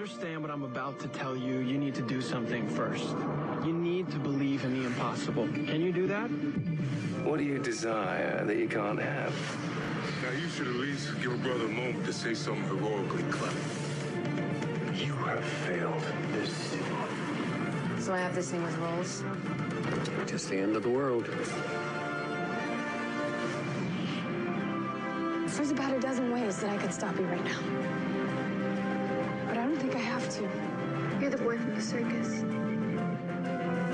understand what I'm about to tell you, you need to do something first. You need to believe in the impossible. Can you do that? What do you desire that you can't have? Now, you should at least give a brother a moment to say something heroically clever. You have failed this city. So I have this thing with rolls? Just the end of the world. There's about a dozen ways that I could stop you right now. But I don't think I have to. You're the boy from the circus.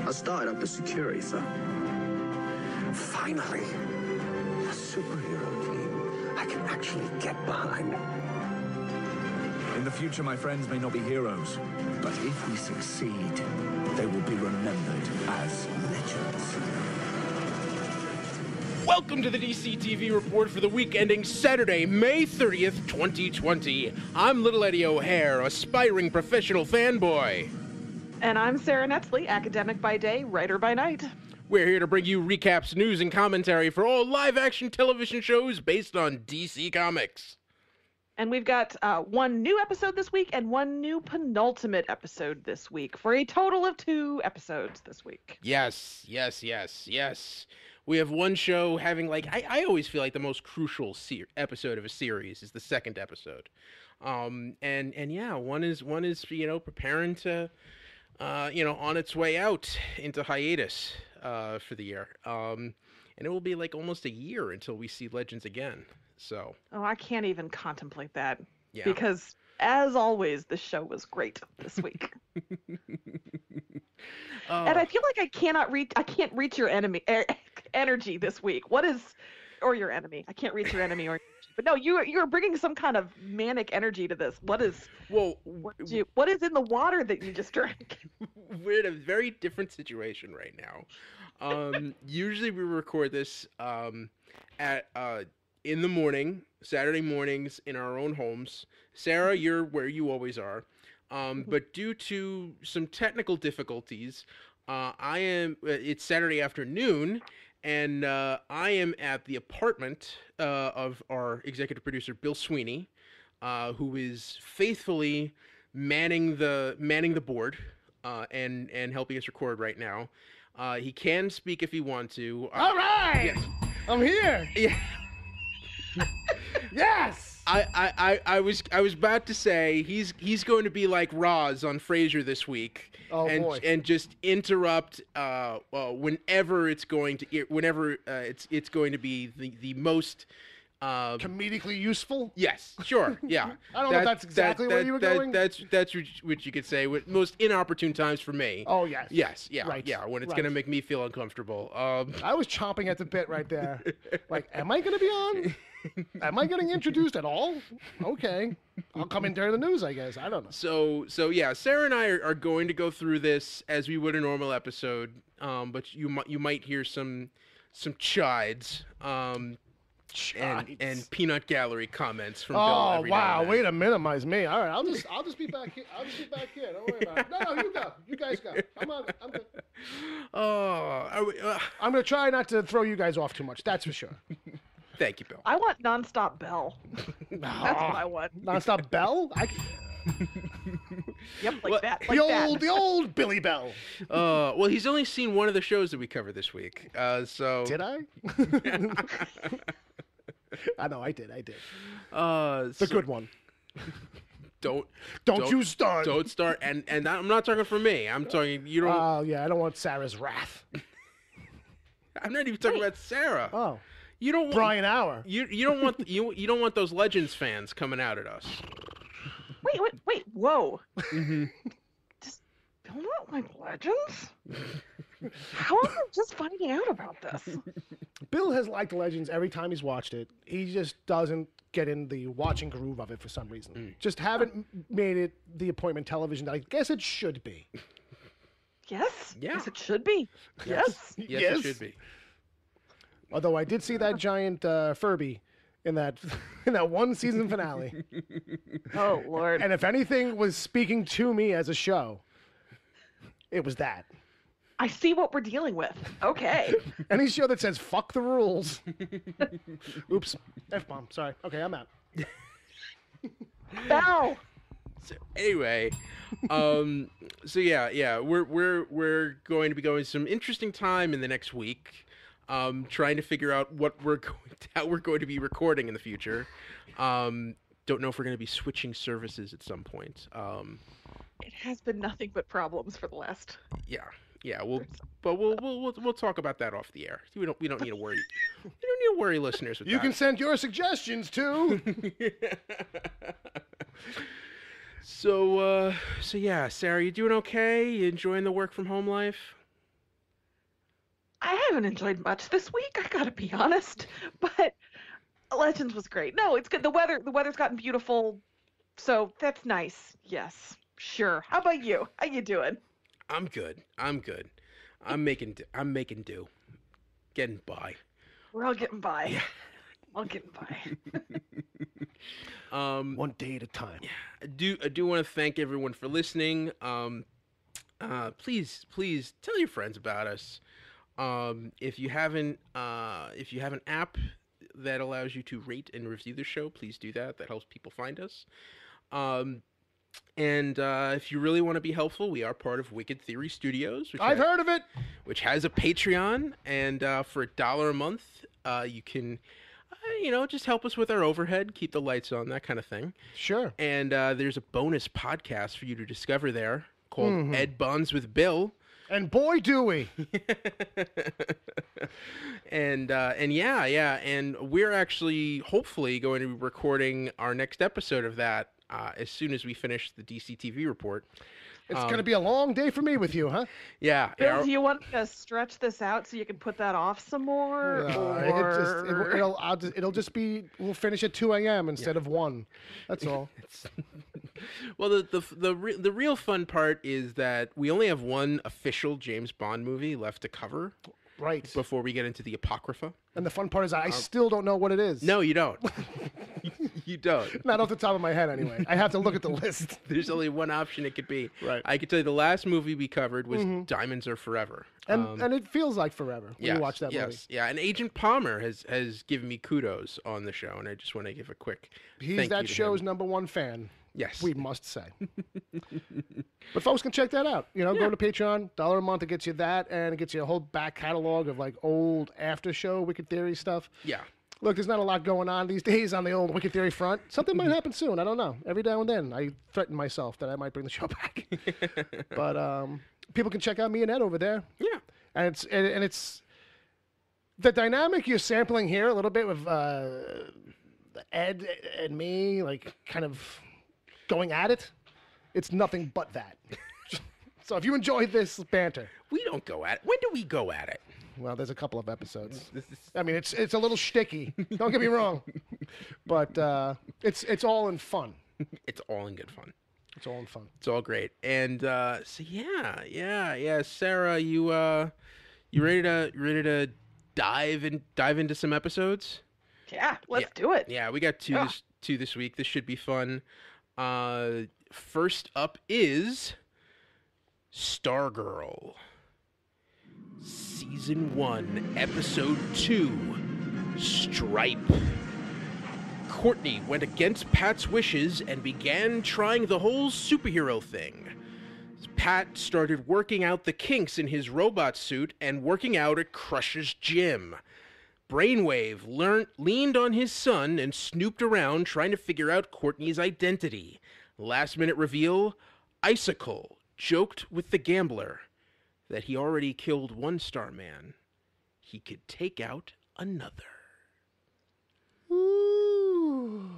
I started up a security firm. Finally, a superhero team I can actually get behind. In the future, my friends may not be heroes, but if we succeed, they will be remembered as legends. Welcome to the DC TV report for the week ending Saturday, May 30th, 2020. I'm Little Eddie O'Hare, aspiring professional fanboy. And I'm Sarah Netzley, academic by day, writer by night. We're here to bring you recaps, news, and commentary for all live-action television shows based on DC Comics. And we've got one new episode this week and one new penultimate episode this week, for a total of 2 episodes this week. Yes. We have one show having, like, I always feel like the most crucial episode of a series is the second episode. And yeah, one is preparing to, on its way out into hiatus for the year. And it will be like almost a year until we see Legends again. So. Oh, I can't even contemplate that. Yeah. Because, as always, the show was great this week. And I feel like I can't reach your energy this week. Or your enemy. I can't reach your enemy or. But no, you're bringing some kind of manic energy to this. What is in the water that you just drank? We're in a very different situation right now. Usually we record this in the morning, Saturday mornings in our own homes. Sarah, you're where you always are. But due to some technical difficulties, it's Saturday afternoon, and I am at the apartment of our executive producer, Bill Sweeney, who is faithfully manning the board and helping us record right now. He can speak if he wants to. All right! Yes. I'm here! Yeah. Yes! I was about to say he's going to be like Roz on Frasier this week, and just interrupt whenever it's going to it's going to be the most comedically useful. Yes, sure, yeah. I don't know if that's exactly where you were going. That's what you could say. With most inopportune times for me. Oh yes. Yes, yeah, right. Yeah. When it's going to make me feel uncomfortable. I was chomping at the bit right there. Like, am I going to be on? Am I getting introduced at all? Okay. I'll come in during the news, I guess. I don't know. So yeah, Sarah and I are going to go through this as we would a normal episode. But you might hear some chides. And peanut gallery comments from Bill every now and then. Way to minimize me. All right, I'll just be back here. Don't worry about it. No, you go. You guys go. I'm good. I'm gonna try not to throw you guys off too much. That's for sure. Thank you, Bill. I want nonstop Bell. That's what I want. Nonstop Bell? Yep, like that. The old Billy Bell. Well, he's only seen one of the shows that we covered this week. So did I? I know, I did. The good one. Don't you start. Don't start. And I'm not talking for me. I'm talking. You don't. Oh yeah, I don't want Sarah's wrath. I'm not even talking about Sarah. Oh. You don't want Brian Hour. You don't want you don't want those Legends fans coming out at us. Wait, whoa. Mm-hmm. Bill not like Legends? How am I just finding out about this? Bill has liked Legends every time he's watched it. He just doesn't get in the watching groove of it for some reason. Just haven't made it the appointment television that I guess it should be. Yes? Yeah. Yes, it should be. Yes. Yes, it should be. Although I did see that giant Furby in that one season finale. Oh, Lord. And if anything was speaking to me as a show, it was that. I see what we're dealing with. Okay. Any show that says, fuck the rules. Oops. F-bomb. Sorry. Okay, I'm out. Bell. So anyway, we're going to be going some interesting time in the next week, trying to figure out how we're going to be recording in the future. Don't know if we're going to be switching services at some point. It has been nothing but problems for the last. Yeah. We'll talk about that off the air. We don't need to worry. You don't need to worry, listeners. With you that. can send your suggestions too. So yeah, Sarah, you doing okay? You enjoying the work from home life? I haven't enjoyed much this week, I gotta be honest. But Legends was great. No, it's good. The weather's gotten beautiful, so that's nice. Yes, sure. How about you? How you doing? I'm good. I'm making do. Getting by. We're all getting by. Yeah. All getting by. One day at a time. Yeah. I do want to thank everyone for listening. Please tell your friends about us. If you have an app that allows you to rate and review the show, please do that. That helps people find us. And if you really want to be helpful, we are part of Wicked Theory Studios. I've heard of it. Which has a Patreon, and for $1 a month, you can, just help us with our overhead, keep the lights on, that kind of thing. Sure. And there's a bonus podcast for you to discover there called Ed Bonds with Bill. And boy, do we. and we're actually hopefully going to be recording our next episode of that as soon as we finish the DC TV report. It's going to be a long day for me with you, huh? Yeah. Bill, do you want to stretch this out so you can put that off some more? It'll just be, we'll finish at 2 a.m. instead of 1. That's all. Well, the real fun part is that we only have one official James Bond movie left to cover. Right. Before we get into the Apocrypha. And the fun part is I still don't know what it is. No, you don't. You don't. Not off the top of my head, anyway. I have to look at the list. There's only one option it could be. Right. I can tell you the last movie we covered was Diamonds Are Forever. And it feels like forever when you watch that movie. Yeah, and Agent Palmer has given me kudos on the show, and I just want to give a quick He's that show's #1 fan. Yes. We must say. But folks can check that out. Go to Patreon, $1 a month. It gets you that, and it gets you a whole back catalog of like old after show Wicked Theory stuff. Yeah. Look, there's not a lot going on these days on the old Wicked Theory front. Something might happen soon. I don't know. Every now and then, I threaten myself that I might bring the show back. But people can check out me and Ed over there. Yeah. And it's the dynamic you're sampling here a little bit with Ed and me, like kind of going at it. It's nothing but that. So if you enjoyed this banter, we don't go at it. When do we go at it? Well, there's a couple of episodes. I mean, it's a little shticky. Don't get me wrong, but it's all in fun. It's all in good fun. It's all in fun. It's all great. And so yeah. Sarah, you ready to dive into some episodes? Yeah, let's do it. Yeah, we got two this week. This should be fun. First up is Stargirl. Season 1, Episode 2, Stripe. Courtney went against Pat's wishes and began trying the whole superhero thing. Pat started working out the kinks in his robot suit and working out at Crush's gym. Brainwave leaned on his son and snooped around trying to figure out Courtney's identity. Last-minute reveal, Icicle joked with the gambler that he already killed one Starman. He could take out another. Ooh.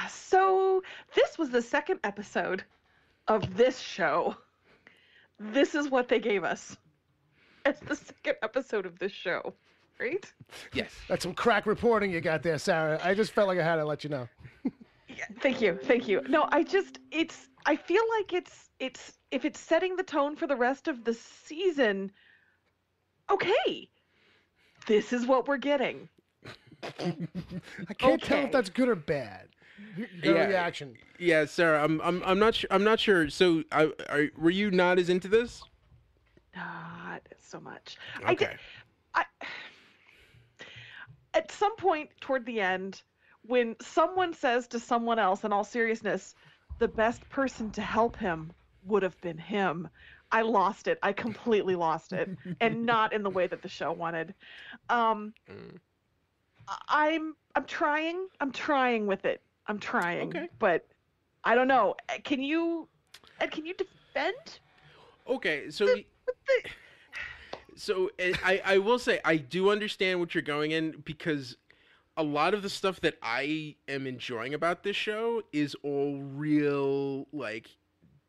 So this was the second episode of this show. This is what they gave us. It's the second episode of this show, right? Yes. That's some crack reporting you got there, Sarah. I just felt like I had to let you know. Yeah, thank you. No, I feel like it's if it's setting the tone for the rest of the season, okay, this is what we're getting. I can't tell if that's good or bad. Your reaction. Yeah, Sarah, I'm not sure. So, were you not as into this? Not so much. Okay. I at some point toward the end, when someone says to someone else, in all seriousness, the best person to help him would have been him, I lost it. I completely lost it, and not in the way that the show wanted. I'm trying. I'm trying with it. I'm trying, Okay. but I don't know. Can you defend? Okay, so I will say I do understand what you're going in, because a lot of the stuff that I am enjoying about this show is all real, like,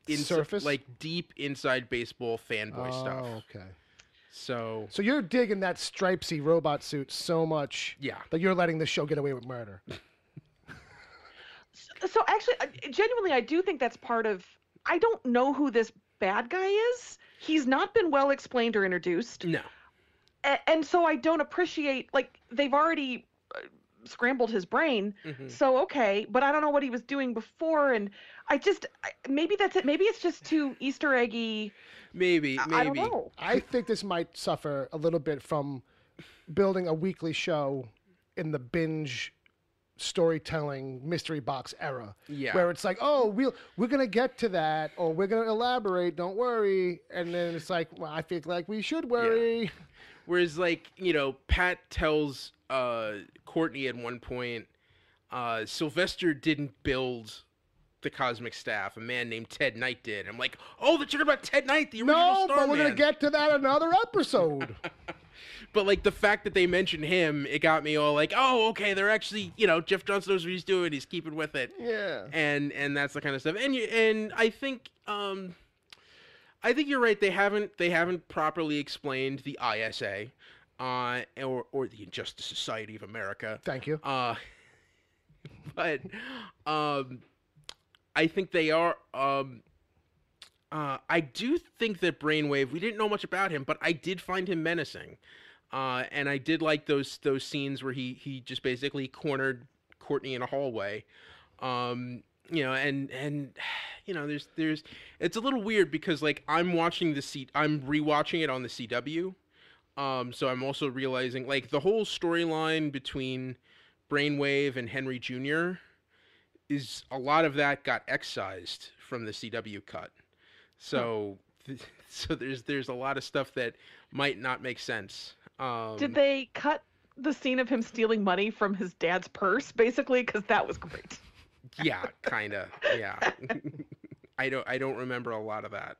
Surface? like deep inside baseball fanboy stuff. Oh, okay. So you're digging that stripesy robot suit so much, yeah, that you're letting the show get away with murder. So actually, genuinely, I do think that's part of. I don't know who this bad guy is. He's not been well explained or introduced. No. And so I don't appreciate, like, they've already scrambled his brain. Mm-hmm. So okay, but I don't know what he was doing before, and maybe that's it. Maybe it's just too Easter eggy. Maybe. I don't know. I think this might suffer a little bit from building a weekly show in the binge storytelling mystery box era. Yeah. Where it's like, oh, we're gonna get to that, or we're gonna elaborate, don't worry. And then it's like, well, I feel like we should worry. Yeah. Whereas, like, you know, Pat tells Courtney at one point, Sylvester didn't build the cosmic staff. A man named Ted Knight did. I'm like, oh, they're talking about Ted Knight, the original No, Starman. but we're gonna get to that another episode. But, like, the fact that they mentioned him, it got me all like, oh, okay, they're actually, you know, Jeff Johns knows what he's doing. He's keeping with it. Yeah. And that's the kind of stuff. And I think you're right. They haven't properly explained the ISA, or the Injustice Society of America. Thank you. But I think they are. I do think that Brainwave. We didn't know much about him, but I did find him menacing, and I did like those scenes where he just basically cornered Courtney in a hallway. You know, and you know, there's it's a little weird because, like, I'm rewatching it on the CW. So I'm also realizing, like, the whole storyline between Brainwave and Henry Jr. is a lot of that got excised from the CW cut. So so there's a lot of stuff that might not make sense. Did they cut the scene of him stealing money from his dad's purse, basically? Because that was great. Yeah, kind of. Yeah. I don't remember a lot of that.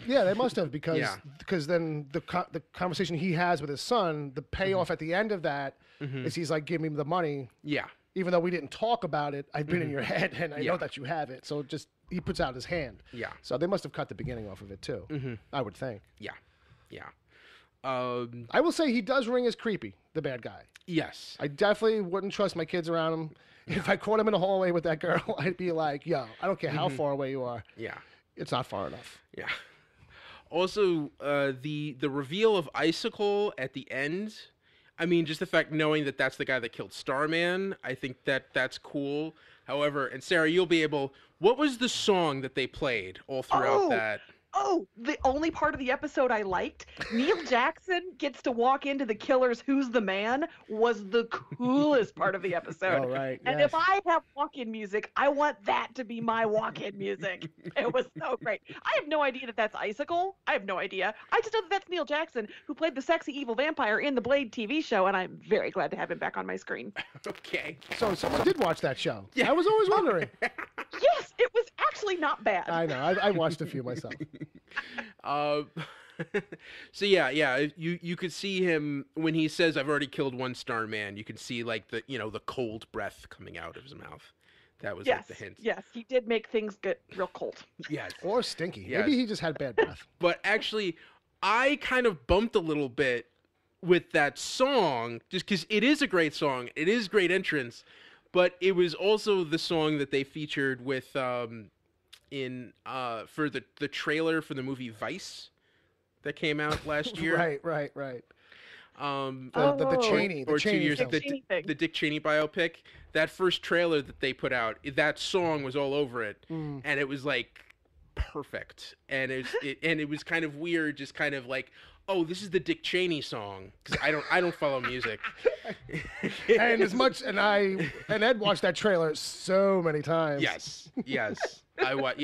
Yeah, they must have, because then the conversation he has with his son, the payoff at the end of that is he's like, give me the money. Yeah. Even though we didn't talk about it, I've been in your head and I know that you have it. So just he puts out his hand. Yeah. So they must have cut the beginning off of it too. I would think. Yeah. Yeah. I will say he does ring as creepy, the bad guy. Yes. I definitely wouldn't trust my kids around him. If I caught him in a hallway with that girl, I'd be like, yo, I don't care how far away you are. Yeah. It's not far enough. Yeah. Also, the reveal of Icicle at the end, I mean, just the fact knowing that that's the guy that killed Starman, I think that's cool. However, and Sarah, you'll be able, what was the song that they played all throughout that? Oh, the only part of the episode I liked, Neil Jackson gets to walk into the killer's Who's the Man, was the coolest part of the episode. Oh, right. And if I have walk-in music, I want that to be my walk-in music. It was so great. I have no idea that that's Icicle. I have no idea. I just know that that's Neil Jackson, who played the sexy evil vampire in the Blade TV show, and I'm very glad to have him back on my screen. Okay. So someone did watch that show. Yeah. I was always wondering. Yes, it was actually not bad. I know. I watched a few myself. So yeah, you could see him when he says, "I've already killed one Starman." You can see, like, the cold breath coming out of his mouth. That was like the hint. Yes, he did make things get real cold. Yes. Or stinky. Yes. Maybe he just had bad breath. But actually, I kind of bumped a little bit with that song, just because it is a great song. It is great entrance, but it was also the song that they featured with for the trailer for the movie Vice that came out last year. Right. The Cheney, or 2 years, thing. the Dick Cheney biopic. That first trailer that they put out, that song was all over it, and it was like perfect. And it was kind of weird, just kind of like, oh, this is the Dick Cheney song, because I don't follow music. And Ed watched that trailer so many times. Yes. I went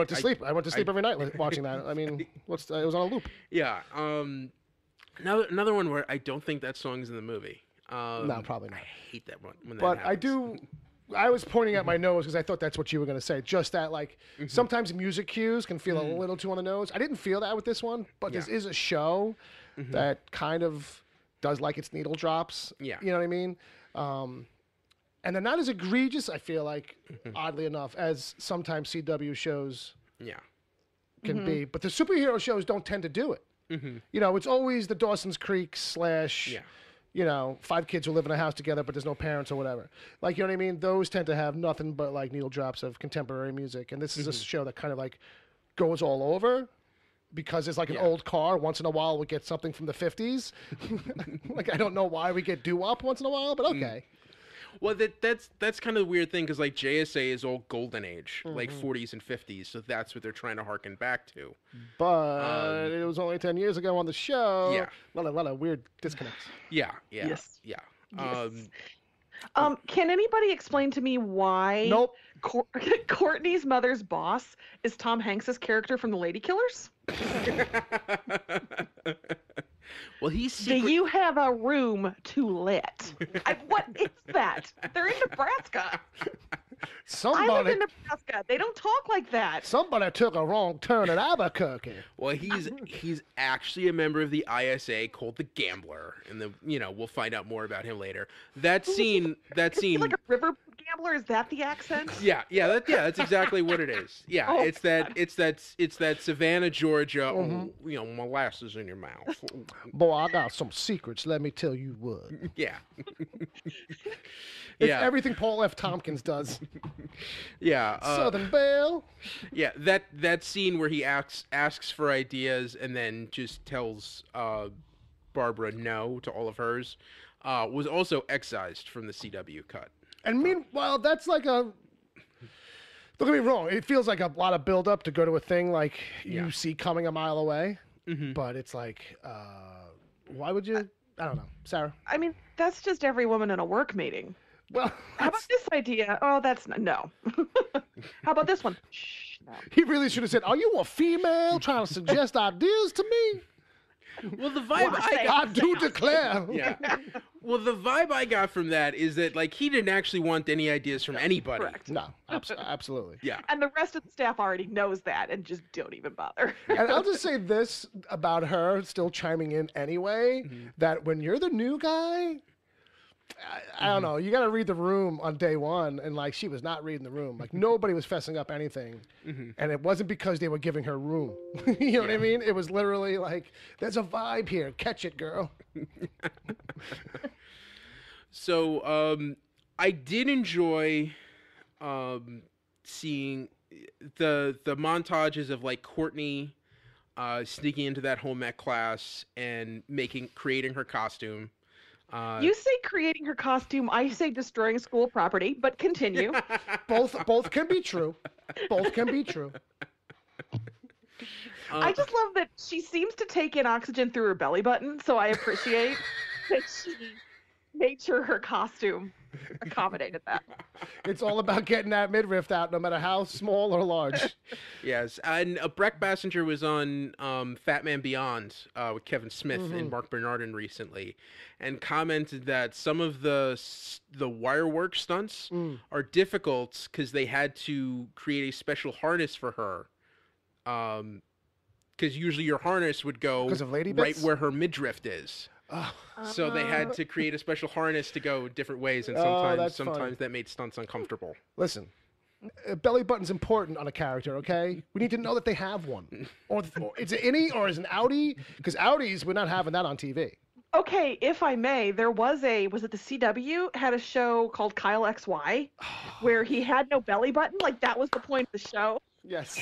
to sleep. I went to sleep every night watching that. I mean, it was on a loop. Yeah. Another one where I don't think that song's in the movie. No, probably not. I hate that one when that But happens. I was pointing at my nose because I thought that's what you were going to say. Just that, like, sometimes music cues can feel a little too on the nose. I didn't feel that with this one, but this is a show that kind of does like its needle drops. Yeah. You know what I mean? And they're not as egregious, I feel like, oddly enough, as sometimes CW shows can be. But the superhero shows don't tend to do it. You know, it's always the Dawson's Creek / you know, 5 kids who live in a house together, but there's no parents or whatever. Like, you know what I mean? Those tend to have nothing but, like, needle drops of contemporary music. And this is a show that kind of, like, goes all over because it's like an old car. Once in a while, we get something from the 50s. Like, I don't know why we get doo-wop once in a while, but okay. Well, that's kind of the weird thing, because, like, JSA is all golden age, like 40s and 50s, so that's what they're trying to harken back to. But it was only 10 years ago on the show. Yeah. A lot of weird disconnects. Yeah. Yes. Yeah. Can anybody explain to me why Nope. Courtney's mother's boss is Tom Hanks's character from The Lady Killers? Well, he's Do you have a room to let? What is that? They're in Nebraska. I live in Nebraska. They don't talk like that. Somebody took a wrong turn at Albuquerque. Well, he's actually a member of the ISA called the Gambler, and we'll find out more about him later. That scene. Is he like a river gambler? Is that the accent? Yeah, that's exactly what it is. Yeah, it's that Savannah, Georgia. Molasses in your mouth. Boy, I got some secrets. Let me tell you what. Yeah. It's everything Paul F. Tompkins does. Yeah. Southern Belle. Yeah, that scene where he asks for ideas and then just tells Barbara no to all of hers was also excised from the CW cut. And meanwhile, that's like a... Don't get me wrong. It feels like a lot of build-up to go to a thing like you see coming a mile away. But it's like, why would you... I don't know. Sarah? I mean, that's just every woman in a work meeting. Well, how about this idea? Oh, that's no. How about this one? Shh, no. He really should have said, "Are you a female trying to suggest ideas to me?" Well, the vibe I do declare. Yeah. Well, the vibe I got from that is that, like, he didn't actually want any ideas from anybody. Correct. No, absolutely. Yeah. And the rest of the staff already knows that and just don't even bother. And I'll just say this about her, still chiming in anyway, that when you're the new guy, I don't know, you got to read the room on day one, and, like, she was not reading the room. Like, nobody was fessing up anything, and it wasn't because they were giving her room. You know what I mean? It was literally like, there's a vibe here. Catch it, girl. So, I did enjoy seeing the montages of, like, Courtney sneaking into that home ec class and creating her costume. You say creating her costume, I say destroying school property, but continue. Both can be true. Both can be true. I just love that she seems to take in oxygen through her belly button, so I appreciate that she made sure her costume accommodated that. It's all about getting that midriff out, no matter how small or large. Yes, and Breck Bassinger was on Fat Man Beyond with Kevin Smith and Mark Bernardin recently, and commented that some of the wire work stunts are difficult because they had to create a special harness for her. Because usually your harness would go right where her midriff is. Oh. So they had to create a special harness to go different ways, and sometimes that made stunts uncomfortable. Listen, belly button's important on a character, okay? We need to know that they have one. Or is it innie or is it an outie? Because outies, we're not having that on TV. Okay, if I may, there was it the CW had a show called Kyle XY where he had no belly button? Like, that was the point of the show? Yes.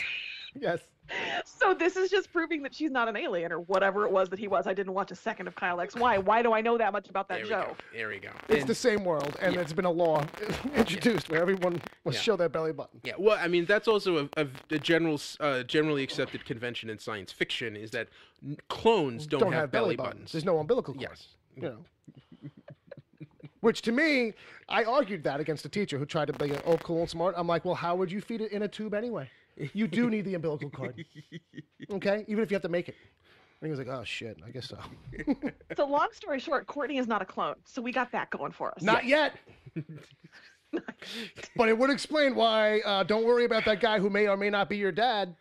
Yes. So this is just proving that she's not an alien or whatever it was that he was. I didn't watch a second of Kyle XY. Why do I know that much about that show? There we go. It's the same world, and it's been a law introduced where everyone must show their belly button. Yeah, well, I mean, that's also a generally accepted convention in science fiction is that clones don't have belly buttons. There's no umbilical cord. Yes. You know. Which to me, I argued that against a teacher who tried to be oh cool and smart. I'm like, well, how would you feed it in a tube anyway? You do need the umbilical cord. Okay? Even if you have to make it. And he was like, oh shit, I guess so. So long story short, Courtney is not a clone. So we got that going for us. Not yet. But it would explain why don't worry about that guy who may or may not be your dad.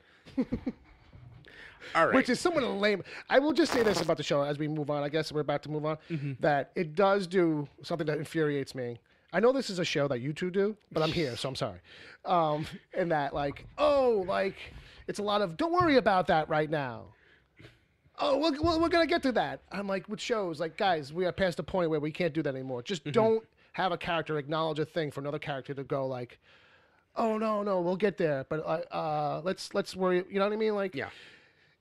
All right. Which is somewhat lame. I will just say this about the show as we move on. I guess we're about to move on. That it does do something that infuriates me. I know this is a show that you two do, but I'm here, so I'm sorry. And that, it's a lot of, don't worry about that right now. Oh, we're going to get to that. I'm like, with shows, like, guys, we are past the point where we can't do that anymore. Just don't have a character acknowledge a thing for another character to go like, oh, no, we'll get there. But let's worry. You know what I mean? Like, yeah.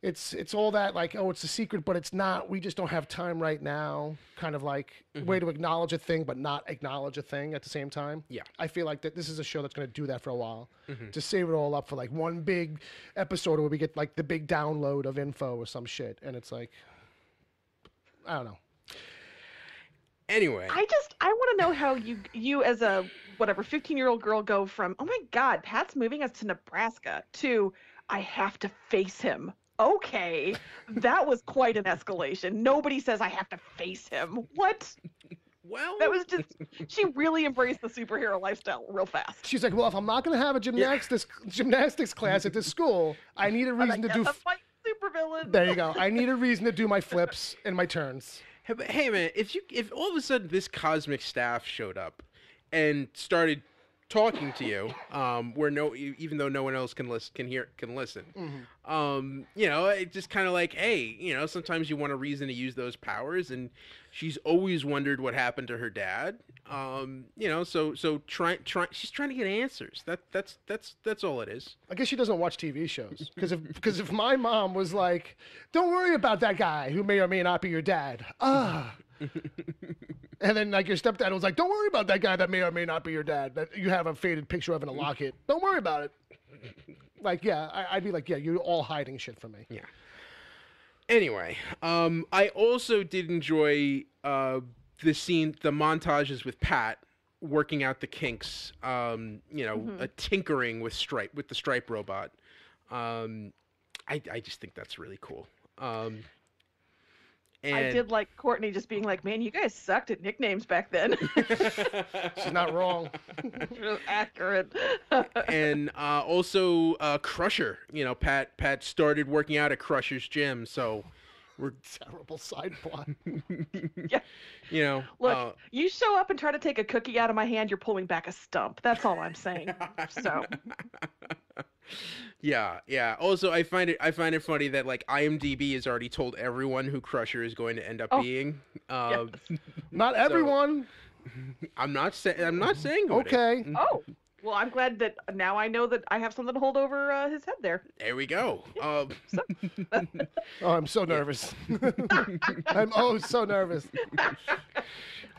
It's all that like, oh, it's a secret, but it's not. We just don't have time right now. Kind of like way to acknowledge a thing, but not acknowledge a thing at the same time. Yeah. I feel like that this is a show that's going to do that for a while. To save it all up for like one big episode where we get like the big download of info or some shit. And it's like, I don't know. Anyway. I want to know how you as a, 15-year-old girl go from, oh my God, Pat's moving us to Nebraska to, I have to face him. Okay, that was quite an escalation. Nobody says I have to face him. What? Well, that was just, she really embraced the superhero lifestyle real fast. She's like, well, if I'm not going to have a gymnastics class at this school, I need a reason to do. Fight supervillain. There you go. I need a reason to do my flips and my turns. Hey man, if all of a sudden this cosmic staff showed up and started talking to you, even though no one else can listen. It's just kind of like, hey, sometimes you want a reason to use those powers, and she's always wondered what happened to her dad. So she's trying to get answers. That's all it is. I guess she doesn't watch TV shows because if my mom was like, don't worry about that guy who may or may not be your dad. And then, like, your stepdad was like, don't worry about that guy that may or may not be your dad, that you have a faded picture of in a locket. Don't worry about it. Like, yeah, I'd be like, yeah, you're all hiding shit from me. Yeah. Anyway, I also did enjoy the montages with Pat working out the kinks, tinkering with the Stripe robot. I just think that's really cool. And I did like Courtney just being like, man, you guys sucked at nicknames back then. She's not wrong. Accurate. And also Crusher. Pat started working out at Crusher's gym, so we're terrible side plot. Yeah. Look, you show up and try to take a cookie out of my hand, you're pulling back a stump. That's all I'm saying. So. Yeah. Also, I find it funny that like IMDb has already told everyone who Crusher is going to end up being. Yes. Not everyone. I'm not saying. Okay. Oh. Well, I'm glad that now I know that I have something to hold over his head there. There we go. Oh, I'm so nervous. I'm so nervous.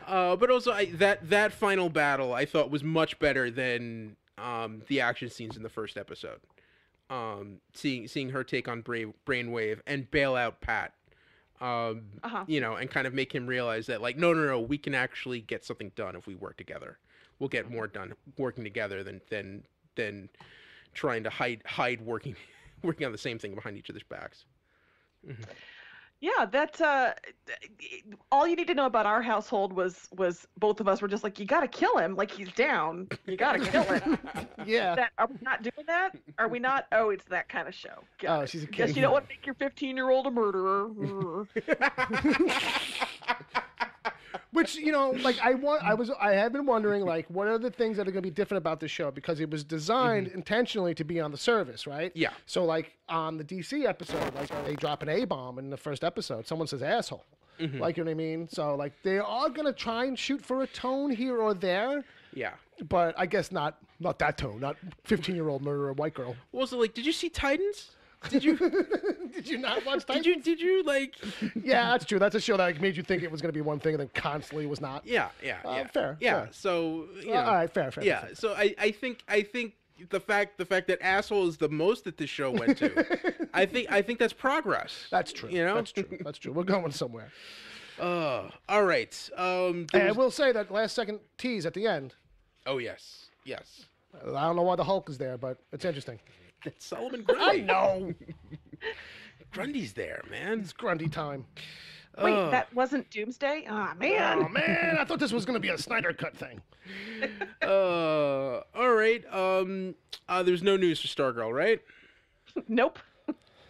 But also, that final battle I thought was much better than the action scenes in the first episode. Seeing her take on Brainwave and bail out Pat. And kind of make him realize that like, no, we can actually get something done if we work together. We'll get more done working together than trying to hide working on the same thing behind each other's backs. Mm-hmm. Yeah, that's all you need to know about our household was both of us were just like, you gotta kill him, like he's down. You gotta kill him. Yeah. Are we not doing that? Are we not? Oh, it's that kind of show. She's a kid. Guess you don't want to make your 15-year-old a murderer. Which, like I have been wondering, like, what are the things that are going to be different about this show? Because it was designed intentionally to be on the service, right? Yeah. So, like, on the DC episode, like, they drop an A-bomb in the first episode. Someone says asshole. Like, you know what I mean? So, like, they are going to try and shoot for a tone here or there. Yeah. But I guess not that tone, not 15-year-old murderer, white girl. Also, like, did you see Titans? Did you? Did you not watch Titans? Did you like? Yeah, that's true. That's a show that made you think it was going to be one thing and then constantly was not. Yeah. Fair. Yeah. Fair. So all right, fair. Yeah. Fair. So I think the fact that asshole is the most that this show went to, I think that's progress. That's true. You know. That's true. We're going somewhere. All right. And I will say that last second tease at the end. Oh yes. I don't know why the Hulk is there, but it's interesting. It's Solomon Grundy. I know. Grundy's there, man. It's Grundy time. Wait, that wasn't Doomsday? Ah, man. Oh man, I thought this was going to be a Snyder Cut thing. All right. There's no news for Stargirl, right? Nope.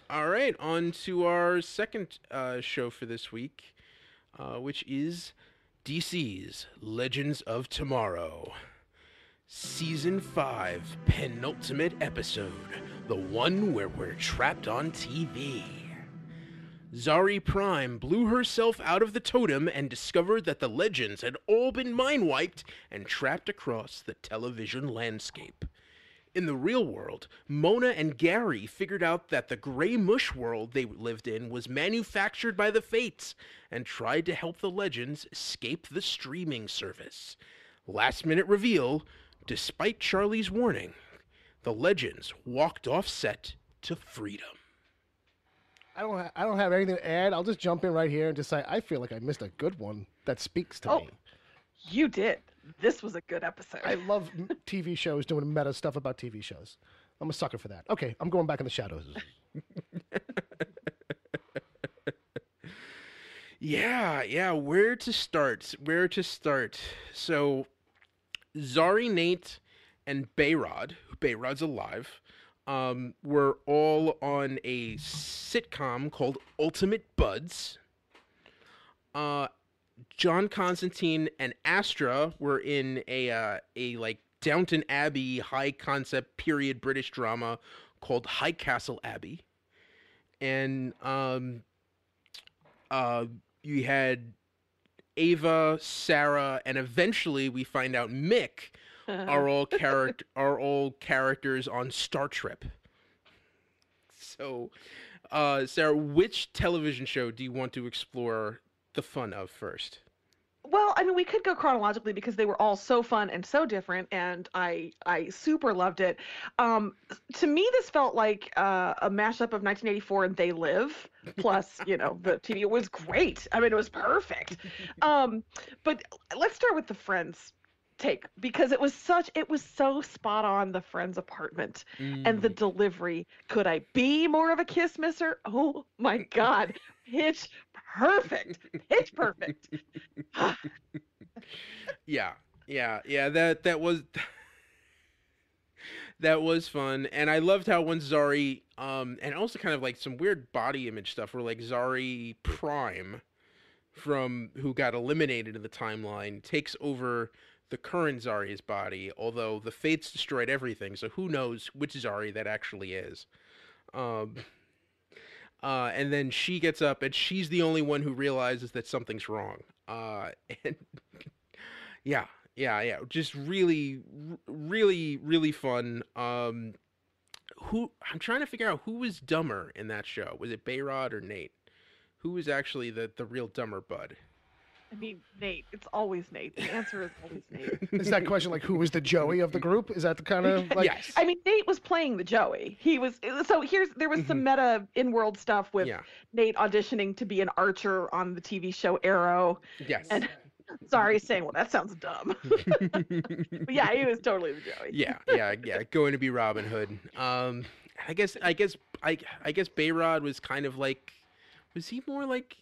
All right, on to our second show for this week, which is DC's Legends of Tomorrow. Season 5, penultimate episode, the one where we're trapped on TV. Zari Prime blew herself out of the totem and discovered that the Legends had all been mind-wiped and trapped across the television landscape. In the real world, Mona and Gary figured out that the gray mush world they lived in was manufactured by the Fates and tried to help the Legends escape the streaming service. Last-minute reveal, despite Charlie's warning, the Legends walked off set to freedom. I don't have anything to add. I'll just jump in right here and just say I feel like I missed a good one that speaks to me. You did. This was a good episode. I love TV shows doing meta stuff about TV shows. I'm a sucker for that. Okay, I'm going back in the shadows. Yeah. Where to start? So, Zari, Nate, and Bayrod's alive, were all on a sitcom called Ultimate Buds. John Constantine and Astra were in a like Downton Abbey high concept period British drama called High Castle Abbey. And you had Ava, Sarah, and eventually we find out Mick are all characters on Star Trek. So, Sarah, which television show do you want to explore the fun of first? Well, I mean, we could go chronologically because they were all so fun and so different, and I super loved it. To me, this felt like a mashup of 1984 and They Live, plus, the TV. It was great. I mean, it was perfect. But let's start with the Friends take, because it was so spot on, the Friends apartment and the delivery. Could I be more of a kiss misser? Oh my God. Pitch perfect. Yeah. That was fun. And I loved how when Zari, and also kind of like some weird body image stuff where like Zari Prime, from who got eliminated in the timeline, takes over the current Zari's body, although the Fates destroyed everything, so who knows which Zari that actually is. And then she gets up, and she's the only one who realizes that something's wrong. And yeah, just really, really, really fun. I'm trying to figure out who was dumber in that show. Was it Bayrod or Nate? Who was actually the real dumber bud? I mean, Nate. It's always Nate. The answer is always Nate. Is that question like who was the Joey of the group? Is that the kind of like? Yes. I mean, Nate was playing the Joey. There was some meta in-world stuff with Nate auditioning to be an archer on the TV show Arrow. Yes. And sorry, saying, well, that sounds dumb. But yeah, he was totally the Joey. Yeah. Going to be Robin Hood. I guess Bayrod was kind of like. Was he more like,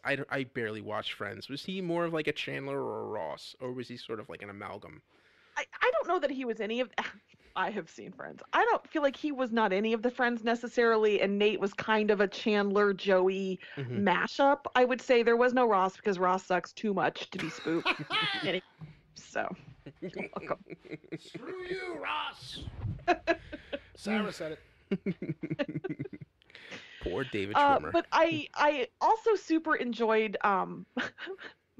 I barely watched Friends. Was he more of like a Chandler or a Ross? Or was he sort of like an amalgam? I don't know that he was any of, I have seen Friends. I don't feel like he was not any of the Friends necessarily, and Nate was kind of a Chandler, Joey mashup. I would say there was no Ross because Ross sucks too much to be spooked. So, you're welcome. Screw you, Ross! Sarah said it. Poor David Schwimmer. But I also super enjoyed Mona's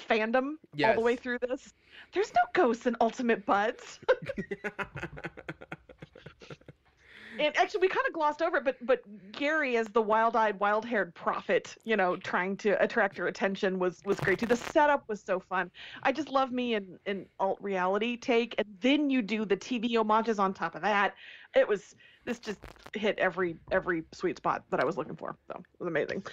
fandom all the way through this. There's no ghosts in Ultimate Buds. And actually, we kind of glossed over it, but Gary as the wild-eyed, wild-haired prophet, trying to attract your attention was great too. The setup was so fun. I just love me an alt-reality take, and then you do the TV homages on top of that. This just hit every sweet spot that I was looking for. So it was amazing.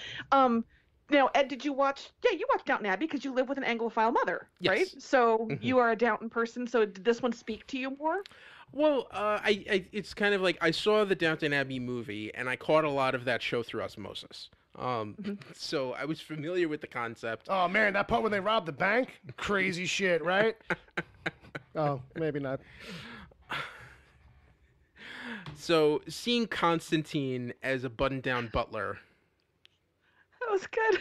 Now, Ed, did you watch? Yeah, you watched Downton Abbey because you live with an Anglophile mother, yes. right? So you are a Downton person. So did this one speak to you more? Well, it's kind of like I saw the Downton Abbey movie, and I caught a lot of that show through osmosis. So I was familiar with the concept. Oh man, that part when they robbed the bank, crazy shit, right? Oh, maybe not. So seeing Constantine as a button-down butler. That was good.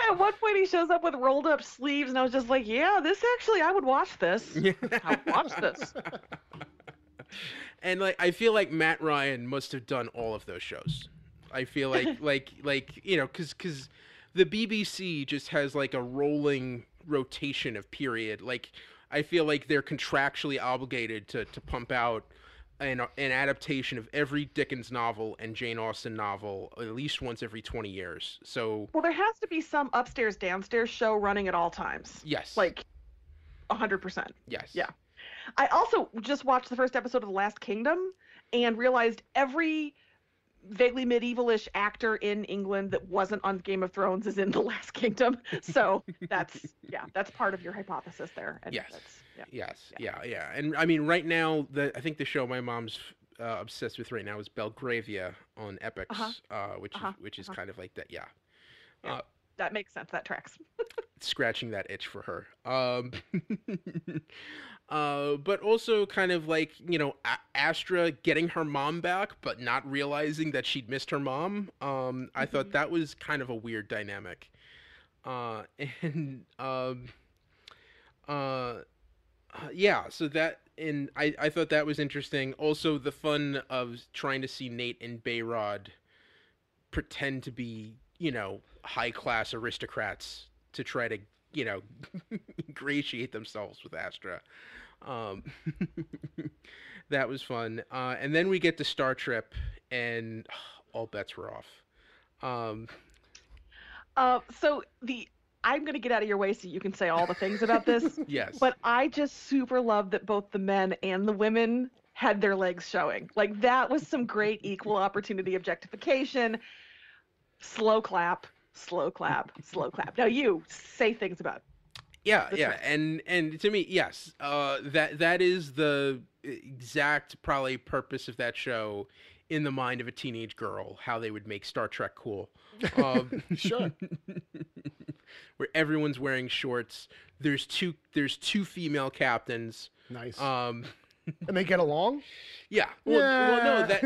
At one point, he shows up with rolled-up sleeves, and I was just like, "Yeah, I would watch this. I would watch this." And I feel like Matt Ryan must have done all of those shows. I feel like, because the BBC just has a rolling rotation of period. I feel like they're contractually obligated to pump out an adaptation of every Dickens novel and Jane Austen novel at least once every 20 years. So there has to be some upstairs downstairs show running at all times. Yes. 100%. Yes. Yeah. I also just watched the first episode of The Last Kingdom and realized every vaguely medievalish actor in England that wasn't on Game of Thrones is in The Last Kingdom. So that's part of your hypothesis there. And yes. Yes. Yeah. And I mean, right now, I think the show my mom's obsessed with right now is Belgravia on Epix, which is kind of like that. Yeah. That makes sense. That tracks. Scratching that itch for her. But also kind of Astra getting her mom back, but not realizing that she'd missed her mom. I thought that was kind of a weird dynamic. So that, and I thought that was interesting. Also, the fun of trying to see Nate and Bayrod pretend to be, high-class aristocrats to try to, ingratiate themselves with Astra. That was fun. And then we get to Star Trip, and all bets were off. I'm going to get out of your way so you can say all the things about this. Yes. But I just super love that both the men and the women had their legs showing. That was some great equal opportunity objectification. Slow clap, slow clap, slow clap. Now you say things about and to me, yes, that is the exact probably purpose of that show in the mind of a teenage girl, how they would make Star Trek cool. Sure. Where everyone's wearing shorts. There's two female captains. Nice. And they get along? Yeah. Well, no, that's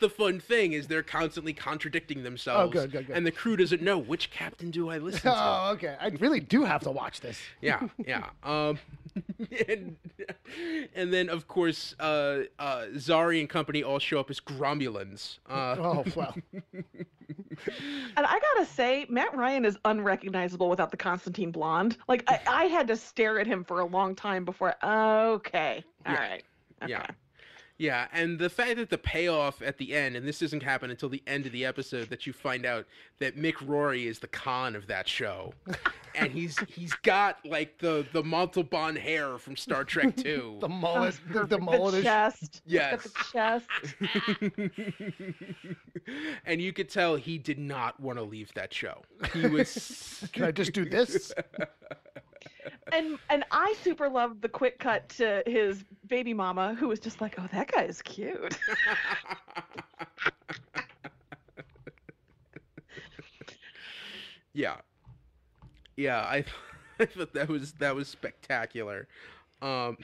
the fun thing is they're constantly contradicting themselves. Oh, good. And the crew doesn't know which captain do I listen to. Oh, okay. I really do have to watch this. Yeah. And then of course, Zari and company all show up as Gromulans. Oh well. And I gotta say, Matt Ryan is unrecognizable without the Constantine blonde. I had to stare at him for a long time before. Okay. All right. Okay. Yeah, and the fact that the payoff at the end, and this doesn't happen until the end of the episode, that you find out that Mick Rory is the Khan of that show, and he's got the Montalban hair from Star Trek 2. The mullet, the mullet, the chest. Yes, got the chest. And you could tell he did not want to leave that show. He was. Can I just do this? And I super loved the quick cut to his baby mama, who was just like, "Oh, that guy is cute." Yeah. I thought that was spectacular. And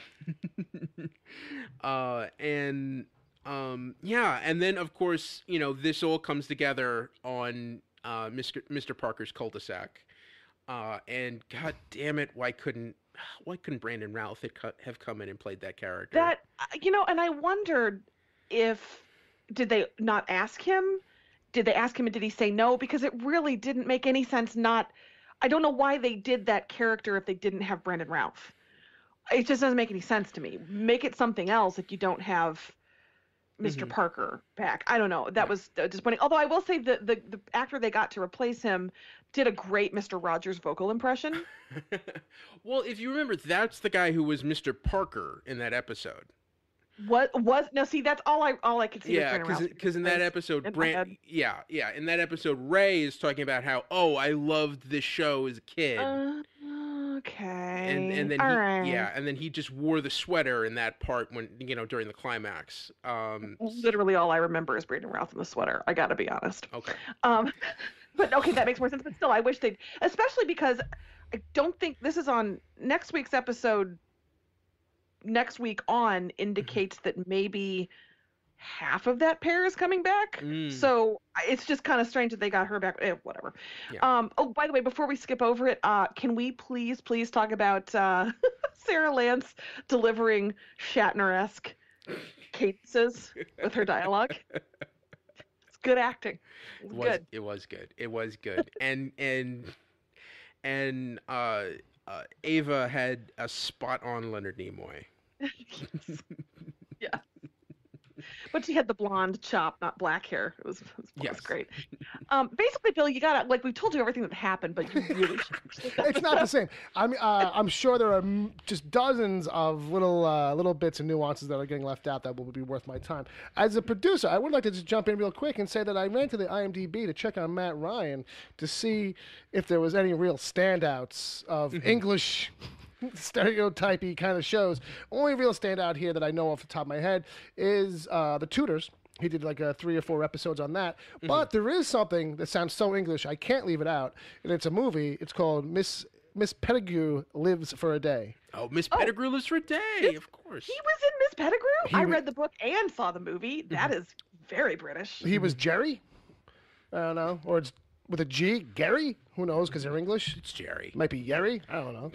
then of course, this all comes together on Mr. Parker's cul-de-sac. And god damn it, why couldn't Brandon Routh have come in and played that character? That, and I wondered did they not ask him? Did they ask him and did he say no? Because it really didn't make any sense I don't know why they did that character if they didn't have Brandon Routh. It just doesn't make any sense to me. Make it something else if you don't have Mr. Parker back. I don't know. That was disappointing. Although I will say the actor they got to replace him did a great Mr. Rogers vocal impression. Well, if you remember, that's the guy who was Mr. Parker in that episode. What was no? See, that's all I could see. Yeah, because in that episode, in that episode, Ray is talking about how I loved this show as a kid. Okay. And then and then he just wore the sweater in that part when during the climax. Literally all I remember is Brandon Routh in the sweater. I got to be honest. Okay. But okay, that makes more sense. But still, I wish they'd, especially because I don't think this is on next week's episode. Next week on indicates that maybe half of that pair is coming back. So it's just kind of strange that they got her back. Whatever. Yeah. By the way, before we skip over it, can we please talk about Sarah Lance delivering Shatner-esque cadences with her dialogue? It's good acting. It was good. And Ava had a spot on Leonard Nimoy. Yeah. But she had the blonde chop, not black hair. It was great. Basically, Bill, you gotta, like, we told you everything that happened, but you really should. It's not the same. I'm sure there are just dozens of little bits and nuances that are getting left out that will be worth my time. As a producer, I would like to just jump in real quick and say that I ran to the IMDb to check on Matt Ryan to see if there was any real standouts of English stereotypy kind of shows. Only real standout here that I know off the top of my head is The Tudors. He did like 3 or 4 episodes on that. But there is something that sounds so English, I can't leave it out. And it's a movie. It's called Miss Pettigrew Lives for a Day. Oh, Miss Pettigrew Lives for a Day, of course. He was in Miss Pettigrew? I read the book and saw the movie. That is very British. He was Jerry? I don't know. Or it's with a G, Gary? Who knows, because they're English? It's Jerry. Might be Yerry? I don't know.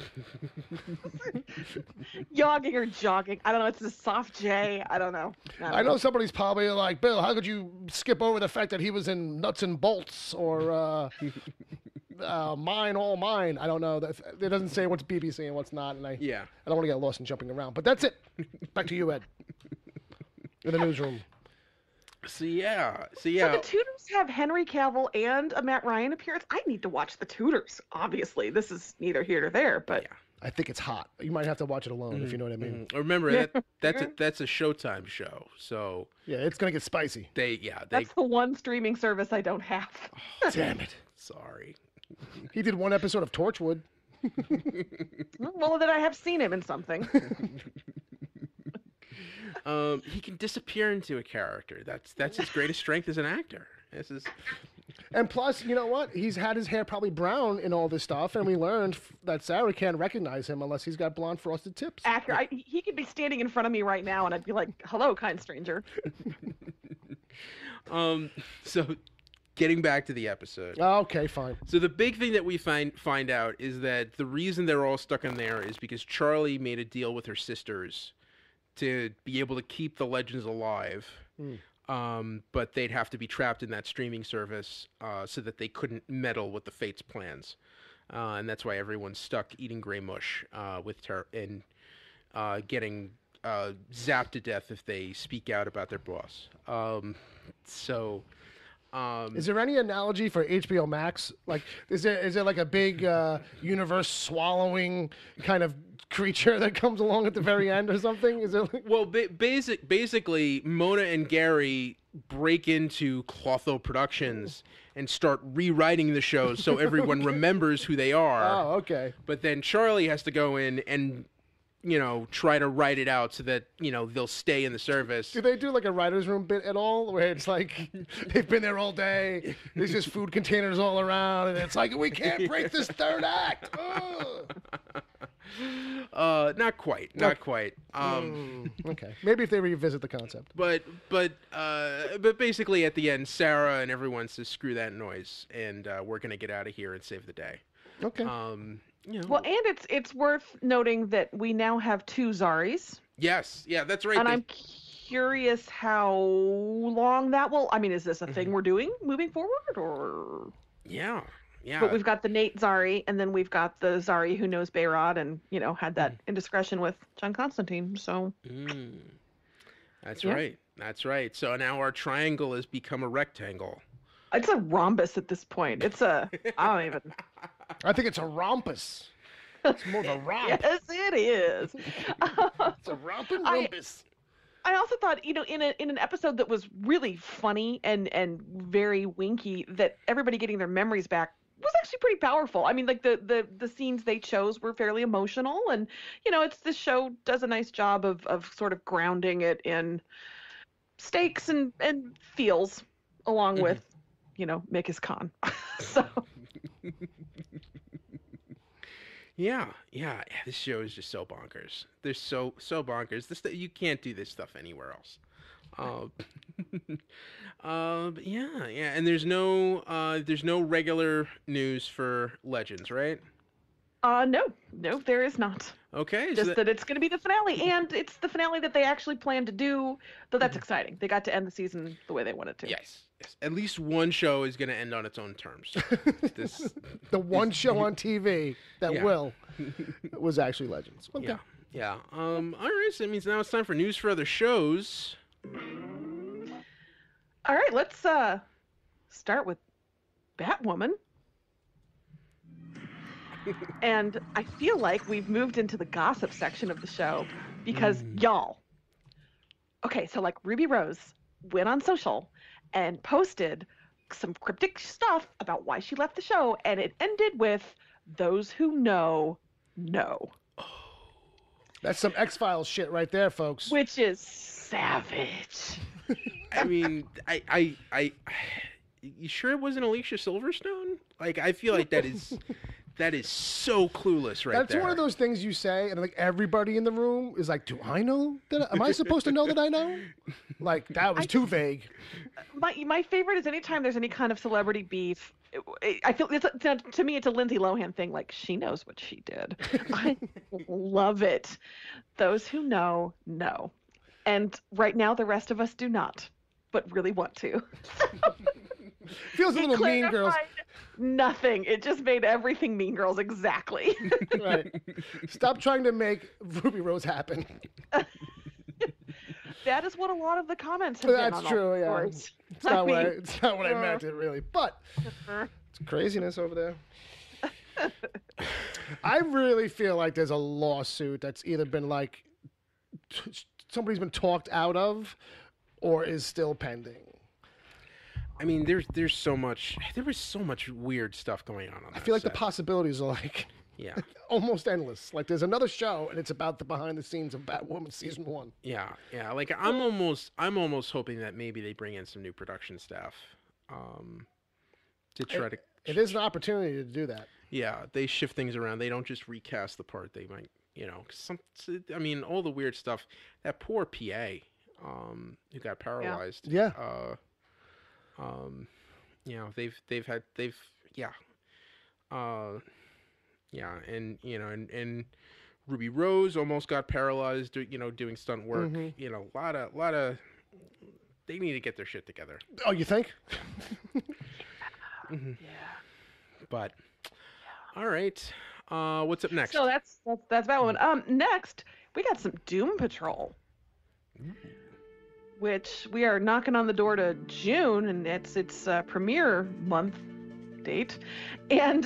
Yogging or jogging. I don't know. It's a soft J. I don't know. I know somebody's probably like, Bill, how could you skip over the fact that he was in Nuts and Bolts or Mine, All Mine? I don't know. It doesn't say what's BBC and what's not. And I don't want to get lost in jumping around. But that's it. Back to you, Ed. In the newsroom. So the Tudors have Henry Cavill and a Matt Ryan appearance. I need to watch the Tudors. Obviously, this is neither here nor there, but I think it's hot. You might have to watch it alone if you know what I mean. Remember that's a Showtime show, so yeah, it's gonna get spicy. That's the one streaming service I don't have. Oh, damn it! Sorry. He did 1 episode of Torchwood. Well, then I have seen him in something. He can disappear into a character. That's his greatest strength as an actor. And plus, you know what? He's had his hair probably brown in all this stuff, and we learned that Sarah can't recognize him unless he's got blonde frosted tips. Accurate. He could be standing in front of me right now, and I'd be like, "Hello, kind stranger." So, getting back to the episode. Okay, fine. So the big thing that we find out is that the reason they're all stuck in there is because Charlie made a deal with her sisters to be able to keep the legends alive, but they'd have to be trapped in that streaming service so that they couldn't meddle with the Fates' plans, and that's why everyone's stuck eating gray mush and getting zapped to death if they speak out about their boss. Is there any analogy for HBO Max? Like, is there like a big universe swallowing kind of creature that comes along at the very end or something? Is it like... Well, basically, Mona and Gary break into Clotho Productions and start rewriting the show so everyone remembers who they are. Oh, okay. But then Charlie has to go in and try to write it out so that, they'll stay in the service. Do they do like a writer's room bit at all where it's like they've been there all day, there's just food containers all around, and it's like, we can't break this third act. Not quite. Okay. Maybe if they revisit the concept. But basically at the end, Sarah and everyone says, screw that noise, and we're going to get out of here and save the day. Okay. Well, and it's worth noting that we now have 2 Zaris. Yes, yeah, that's right. And I'm curious how long that will. I mean, is this a thing we're doing moving forward, or? Yeah, Yeah. But we've got the Nate Zari, and then we've got the Zari who knows Bayrod and, had that indiscretion with John Constantine. So. That's right. That's right. So now our triangle has become a rectangle. It's a rhombus at this point. I don't even. I think it's a rompus. It's more of a romp. Yes, it is. It's a romping rhombus. I also thought, in an episode that was really funny and very winky, that everybody getting their memories back was actually pretty powerful. I mean, like the scenes they chose were fairly emotional, and this show does a nice job of sort of grounding it in stakes and feels, along with Mick Khan. So. Yeah, this show is just so bonkers. They're so bonkers. You can't do this stuff anywhere else. Yeah, and there's no regular news for Legends, right? No, there is not. Okay, just that it's going to be the finale, and it's the finale that they actually plan to do. Though that's exciting. They got to end the season the way they wanted to. Yes. At least one show is going to end on its own terms. The one show on TV that was actually Legends. Okay. Yeah. All right. So that means now it's time for news for other shows. All right. Let's start with Batwoman. And I feel like we've moved into the gossip section of the show because y'all. Okay, so like Ruby Rose went on social and posted some cryptic stuff about why she left the show, and it ended with "those who know." That's some X-Files shit right there, folks. Which is savage. I mean, I you sure it wasn't Alicia Silverstone? Like, I feel like that is so clueless right there. That's one of those things you say, and like everybody in the room is like, "Do I know that? Am I supposed to know that I know?" Like, that was too vague. My favorite is anytime there's any kind of celebrity beef. I feel to me it's a Lindsay Lohan thing. Like, she knows what she did. I love it. Those who know. And right now the rest of us do not, but really want to. Feels a little Mean Girls. Nothing. It just made everything Mean Girls exactly. Right. Stop trying to make Ruby Rose happen. That is what a lot of the comments have been on. That's true, yeah. It's not what I meant, really. But it's craziness over there. I really feel like there's a lawsuit that's either been like somebody's been talked out of or is still pending. I mean, there was so much weird stuff going on I feel like the possibilities are almost endless. Like, there's another show, and it's about the behind the scenes of Batwoman season 1. Yeah. Like, I'm almost hoping that maybe they bring in some new production staff, to try to. It is an opportunity to do that. Yeah, they shift things around. They don't just recast the part. They might, all the weird stuff. That poor PA, who got paralyzed. Yeah. And Ruby Rose almost got paralyzed, doing stunt work. Mm-hmm. A lot of they need to get their shit together. Oh, you think? Mm-hmm. Yeah. But all right, what's up next? So that's Batwoman. Next we got some Doom Patrol. Which we are knocking on the door to June, and it's premiere month date. And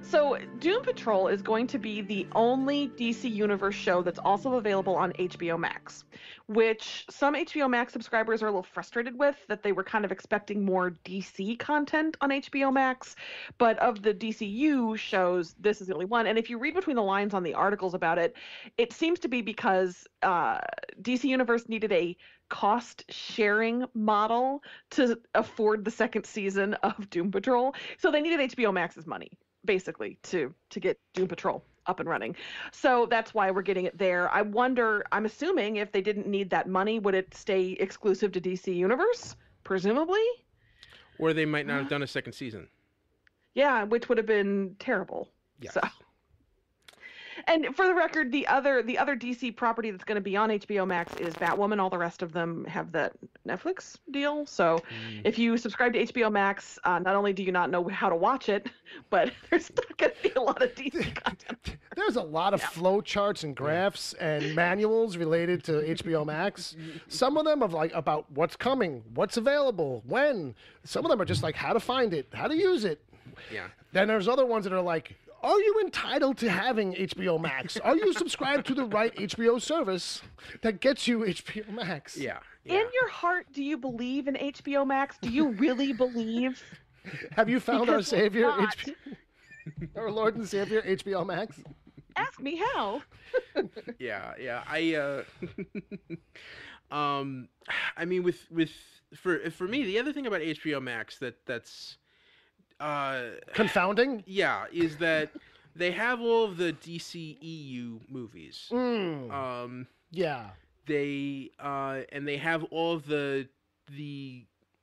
so Doom Patrol is going to be the only DC Universe show that's also available on HBO Max, which some HBO Max subscribers are a little frustrated with, that they were kind of expecting more DC content on HBO Max. But of the DCU shows, this is the only one. And if you read between the lines on the articles about it, it seems to be because DC Universe needed a cost-sharing model to afford the second season of Doom Patrol. So they needed HBO Max's money, basically, to get Doom Patrol up and running. So that's why we're getting it there. I'm assuming if they didn't need that money, would it stay exclusive to DC Universe? Presumably. Or they might not have done a second season. Yeah, which would have been terrible. Yes. So. And for the record, the other DC property that's going to be on HBO Max is Batwoman. All the rest of them have that Netflix deal. So if you subscribe to HBO Max, not only do you not know how to watch it, but there's not going to be a lot of DC content. There's a lot of flow charts and graphs and manuals related to HBO Max. Some of them are like about what's coming, what's available, when. Some of them are just like how to find it, how to use it. Yeah. Then there's other ones that are like, are you entitled to having HBO Max? Are you subscribed to the right HBO service that gets you HBO Max? Yeah. In your heart, do you believe in HBO Max? Do you really believe? Have you found our Because savior, we're not. our Lord and Savior, HBO Max? Ask me how. Yeah. I mean, for me, the other thing about HBO Max that's Confounding? yeah, is that they have all of the DCEU movies. Yeah. And they have all of the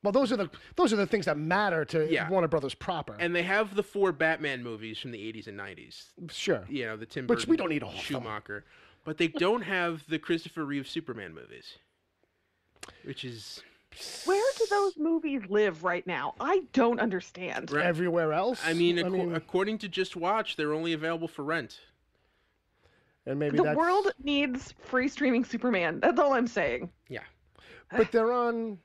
Well, those are the things that matter to Warner Brothers proper. and they have the 4 Batman movies from the 80s and 90s. Sure. You know, the Tim Which Burton, we don't need all of them. Schumacher, but they don't have the Christopher Reeve Superman movies, which is Where do those movies live right now? I don't understand. Everywhere else? I mean, according to Just Watch, they're only available for rent. And maybe The world needs free streaming Superman. That's all I'm saying. Yeah. But they're on.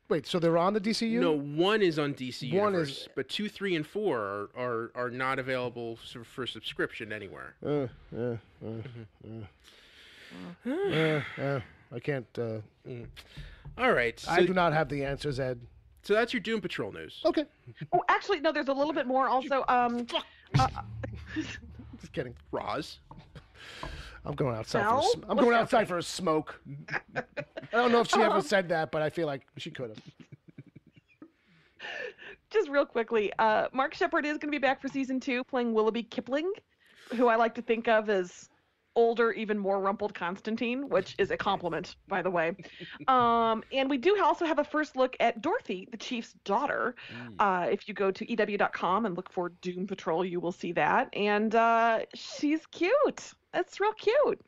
Wait, so they're on the DCU? No, 1 is on DC One Universe, is- but 2, 3, and 4 are not available for subscription anywhere. I can't. All right. So, I do not have the answers, Ed. so that's your Doom Patrol news. Okay. Oh, actually, no. There's a little bit more. Also, Just kidding. Roz. I'm going outside. Well, I'm going outside for a smoke. I don't know if she ever said that, but I feel like she could have. just real quickly, Mark Sheppard is going to be back for season 2, playing Willoughby Kipling, who I like to think of as older, even more rumpled Constantine, which is a compliment, by the way. And we do also have a first look at Dorothy, the chief's daughter. If you go to EW.com and look for Doom Patrol, you will see that. And she's cute. That's real cute.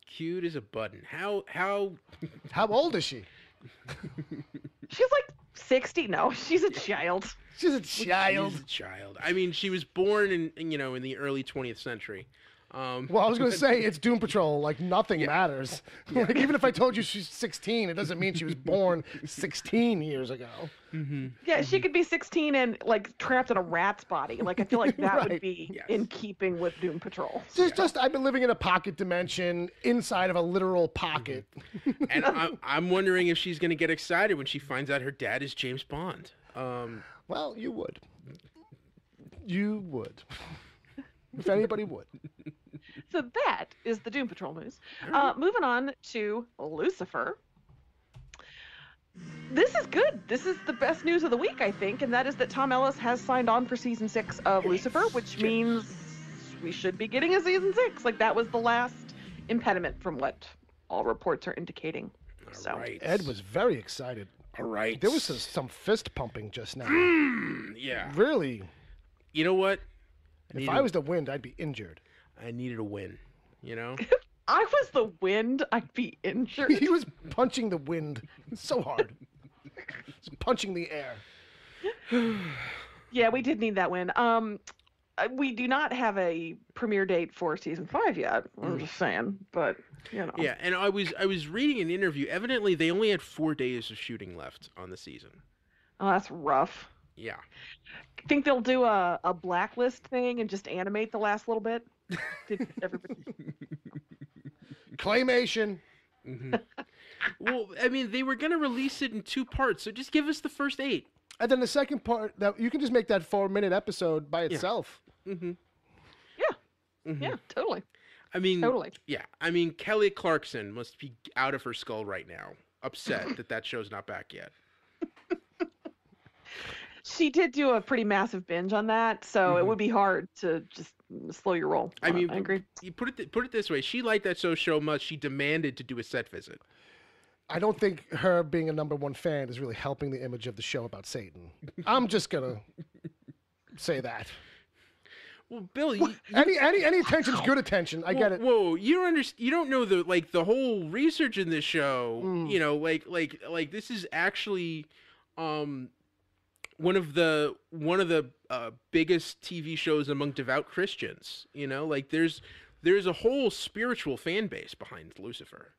Cute as a button. How How old is she? She's like 60. No, she's a child. She's a child. She's a child. I mean, she was born in the early 20th century. Well, I was going to say, it's Doom Patrol. Like, nothing matters. Like, even if I told you she's 16, it doesn't mean she was born 16 years ago. Yeah, she could be 16 and, like, trapped in a rat's body. Like, I feel like that would Right. be in keeping with Doom Patrol. Just I've been living in a pocket dimension inside of a literal pocket. And I'm wondering if she's going to get excited when she finds out her dad is James Bond. Well, you would. You would. If anybody would. So that is the Doom Patrol news. Moving on to Lucifer. This is good. This is the best news of the week, I think, and that is that Tom Ellis has signed on for season 6 of Lucifer, which means we should be getting a season 6. Like, that was the last impediment from what all reports are indicating. So Right. Ed was very excited. All right. There was some fist pumping just now. Yeah. Really. You know what? If I was the wind, I'd be injured. I needed a win. You know? I was the wind, I'd be injured. He was punching the wind so hard. Just punching the air. Yeah, we did need that win. We do not have a premiere date for season 5 yet. I'm just saying, but you know. Yeah, and I was reading an interview. Evidently, they only had 4 days of shooting left on the season. Oh, that's rough. Yeah. Think they'll do a blacklist thing and just animate the last little bit? Did everybody? Claymation. Well, I mean, they were going to release it in 2 parts, so just give us the first 8. And then the second part, that you can just make that 4-minute episode by itself. Yeah, totally. I mean, Totally. Yeah. I mean, Kelly Clarkson must be out of her skull right now, upset that show's not back yet. She did do a pretty massive binge on that, so it would be hard to just slow your roll. I mean, I agree. You put it this way: she liked that show so much, she demanded to do a set visit. I don't think her being a #1 fan is really helping the image of the show about Satan. I'm just going to say that. Well, Bill, any attention's good attention. I get it. Whoa, you don't understand. You don't know the whole research in this show. You know, like this is actually, one of the biggest TV shows among devout Christians. You know, like there's a whole spiritual fan base behind Lucifer.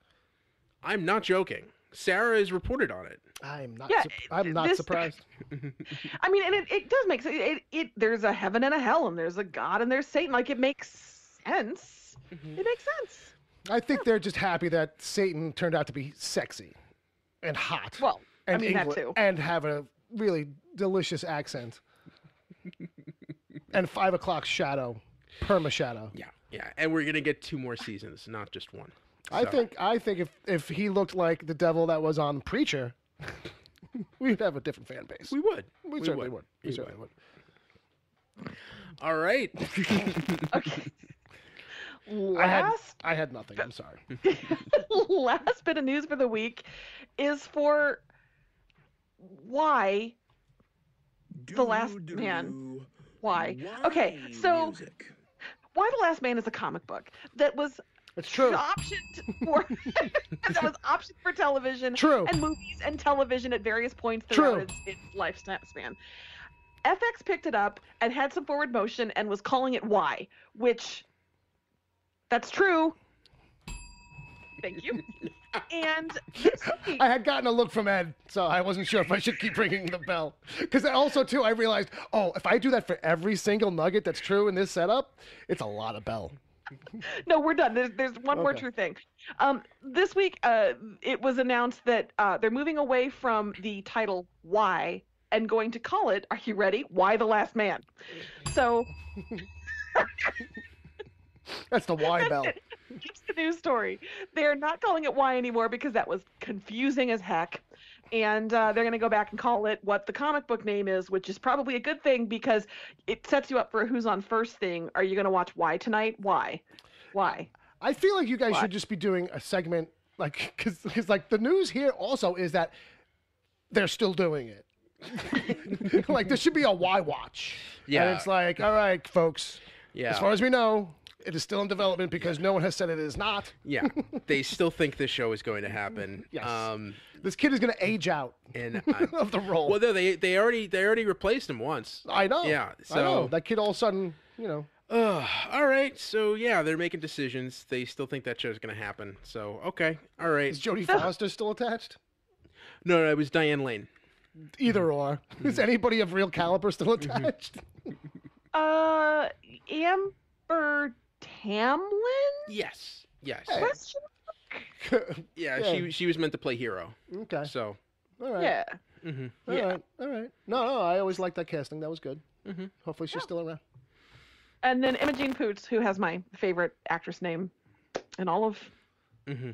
I'm not joking. Sarah has reported on it. I'm not surprised. I mean, and it does make sense. There's a heaven and a hell, and there's a God and there's Satan. Like, it makes sense. It makes sense. I think they're just happy that Satan turned out to be sexy and hot. Well, and I mean, that too. And have a really delicious accent. And 5 o'clock shadow, perma shadow. Yeah, and we're gonna get 2 more seasons, not just 1. I think if he looked like the devil that was on Preacher, we'd have a different fan base. We would. We certainly would. We certainly would. All right. Okay. I had nothing. I'm sorry. Last bit of news for the week is for why The Last Man. Why? Okay, so Why the Last Man is a comic book that was It's true. optioned for that was optioned for television True. and movies and television at various points True. throughout its lifespan. FX picked it up and had some forward motion and was calling it Why, which that's true. Thank you. And this week, I had gotten a look from Ed, so I wasn't sure if I should keep ringing the bell. Because also, too, I realized, if I do that for every single nugget that's true in this setup, it's a lot of bell. no, we're done. There's one more true thing. This week, it was announced that they're moving away from the title Why and going to call it, are you ready? Why the Last Man? So... That's the Why bell. It's the news story. They're not calling it Why anymore because that was confusing as heck. And they're going to go back and call it what the comic book name is, which is probably a good thing because it sets you up for a Who's on First thing. Are you going to watch Why tonight? Why? I feel like you guys should just be doing a segment, like, because like the news here also is that they're still doing it. Like there should be a Why Watch. Yeah. And it's like, all right, folks. Yeah. As far as we know, it is still in development because no one has said it is not. Yeah. They still think this show is going to happen. Yes. This kid is going to age out of the role. Well, no, they already replaced him once. I know. Yeah. So I know. That kid all of a sudden, all right. So yeah, they're making decisions. They still think that show's going to happen. So okay. All right. Is Jodie Foster still attached? No, it was Diane Lane. Either or. Is anybody of real caliber still attached? Amber Tamlin? Yes. Question? Yeah, she was meant to play Hero. Okay. So. All right. Yeah. All right. No, I always liked that casting. That was good. Hopefully she's still around. And then Imogene Poots, who has my favorite actress name in all of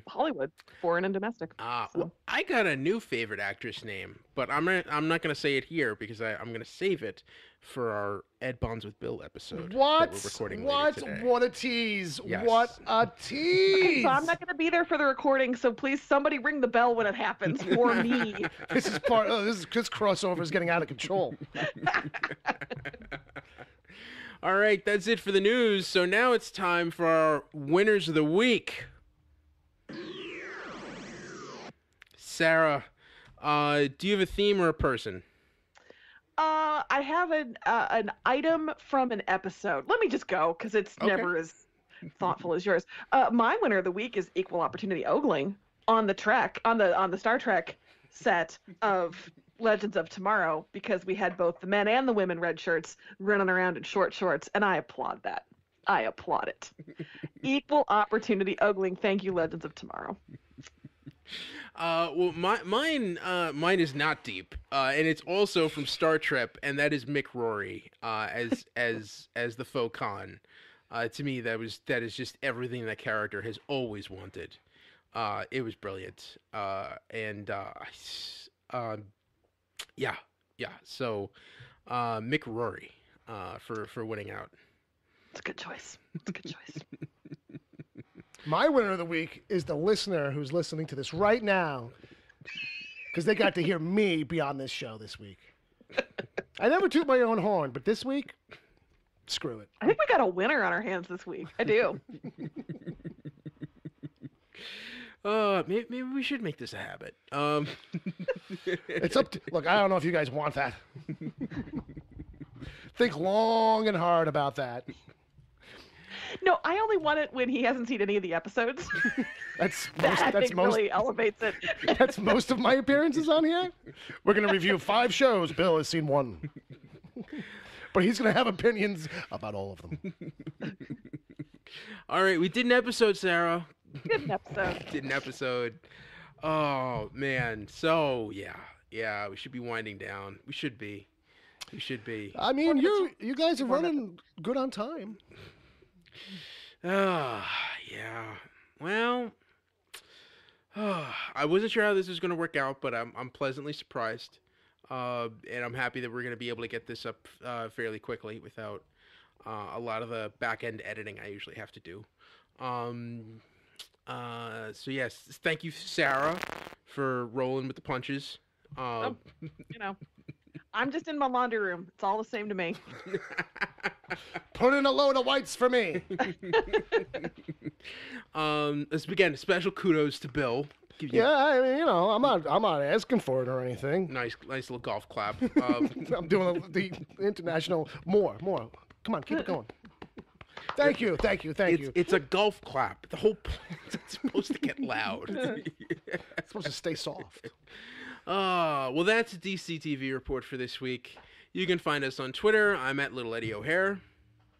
Hollywood, foreign and domestic. Well, I got a new favorite actress name, but I'm not going to say it here because I'm going to save it for our Ed Bonds with Bill episode. What? That we're recording What? later today. What a tease! Yes. What a tease! Okay, so I'm not going to be there for the recording, so please somebody ring the bell when it happens for me. This crossover is getting out of control. All right, that's it for the news. So now it's time for our winners of the week. Sarah, do you have a theme or a person? I have an item from an episode. Let me just go because it's never as thoughtful as yours. My winner of the week is Equal Opportunity Ogling on the Star Trek set of Legends of Tomorrow because we had both the men and the women red shirts running around in short shorts, and I applaud that. I applaud it. Equal Opportunity Ogling. Thank you, Legends of Tomorrow. Well, mine is not deep, and it's also from Star Trek, and that is Mick Rory as the faux con. To me, that is just everything that character has always wanted. It was brilliant, yeah. So, Mick Rory for winning out. It's a good choice. My winner of the week is the listener who's listening to this right now because they got to hear me be on this show this week. I never toot my own horn, but this week, screw it. I think we got a winner on our hands this week. I do. Maybe we should make this a habit. It's up to, look, I don't know if you guys want that. Think long and hard about that. No, I only want it when he hasn't seen any of the episodes. That's That most really elevates it. that's most of my appearances on here. We're gonna review 5 shows. Bill has seen 1. But he's gonna have opinions about all of them. All right, we did an episode, Sarah. Did an episode. Did an episode. Oh man. So yeah, we should be winding down. We should be. I mean, you guys are running good on time. Yeah. Well, I wasn't sure how this was going to work out, but I'm pleasantly surprised, and I'm happy that we're going to be able to get this up fairly quickly without a lot of the back end editing I usually have to do. So yes, thank you, Sarah, for rolling with the punches. I'm just in my laundry room. It's all the same to me. Put in a load of whites for me. Again, special kudos to Bill. Yeah, I mean, I'm not asking for it or anything. Nice little golf clap. I'm doing the international more. Come on, keep it going. Thank you. It's a golf clap. The whole point is supposed to get loud. It's supposed to stay soft. Well, that's a DC TV report for this week. You can find us on Twitter. I'm at Little Eddie O'Hare.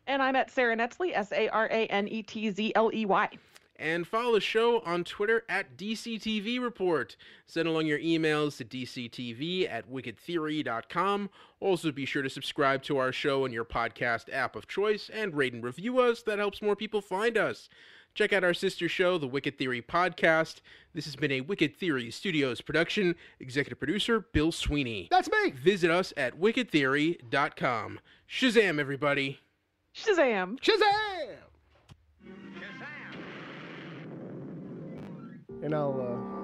And I'm at Sarah Netzley, SaraNetzley. And follow the show on Twitter at DCTV Report. Send along your emails to dctv@wickedtheory.com. Also, be sure to subscribe to our show in your podcast app of choice and rate and review us. That helps more people find us. Check out our sister show, The Wicked Theory Podcast. This has been a Wicked Theory Studios production. Executive producer, Bill Sweeney. That's me. Visit us at wickedtheory.com. Shazam, everybody. Shazam. And I'll